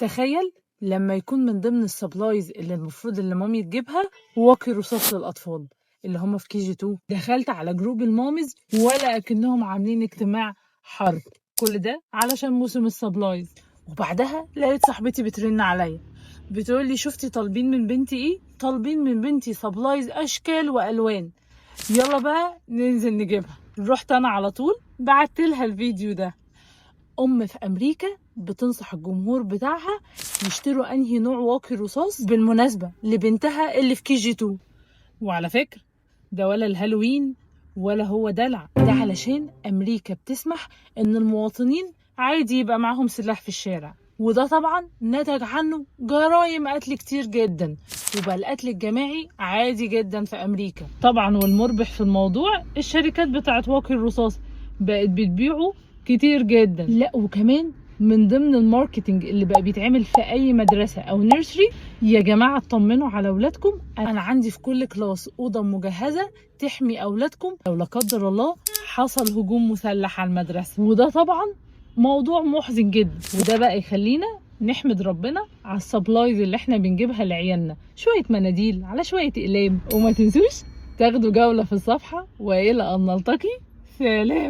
تخيل لما يكون من ضمن السبلايز اللي المفروض اللي مامي تجيبها واقي رصاص للأطفال اللي هم في KG2. دخلت على جروب المامز ولا أكنهم عاملين اجتماع حرب، كل ده علشان موسم السبلايز. وبعدها لقيت صاحبتي بترن عليا بتقول لي شفتي طالبين من بنتي ايه؟ طالبين من بنتي سبلايز اشكال والوان، يلا بقى ننزل نجيبها. رحت انا على طول بعت لها الفيديو ده. في امريكا بتنصح الجمهور بتاعها يشتروا انهي نوع واقي رصاص بالمناسبه لبنتها اللي في KG2. وعلى فكره ده ولا الهالوين ولا هو دلع، ده علشان امريكا بتسمح ان المواطنين عادي يبقى معاهم سلاح في الشارع، وده طبعا نتج عنه جرائم قتل كتير جدا، وبقى القتل الجماعي عادي جدا في امريكا طبعا. والمربح في الموضوع الشركات بتاعت واقي الرصاص بقت بتبيعه كتير جدا. لا وكمان من ضمن الماركتينج اللي بقى بيتعمل في اي مدرسه او نيرسري، يا جماعه اطمنوا على اولادكم، انا عندي في كل كلاس اوضه مجهزه تحمي اولادكم لو لا قدر الله حصل هجوم مسلح على المدرسه. وده طبعا موضوع محزن جدا، وده بقى يخلينا نحمد ربنا على السبلايز اللي احنا بنجيبها لعيالنا، شويه مناديل على شويه اقلام. وما تنسوش تاخدوا جوله في الصفحه، والى ان نلتقي، سلام.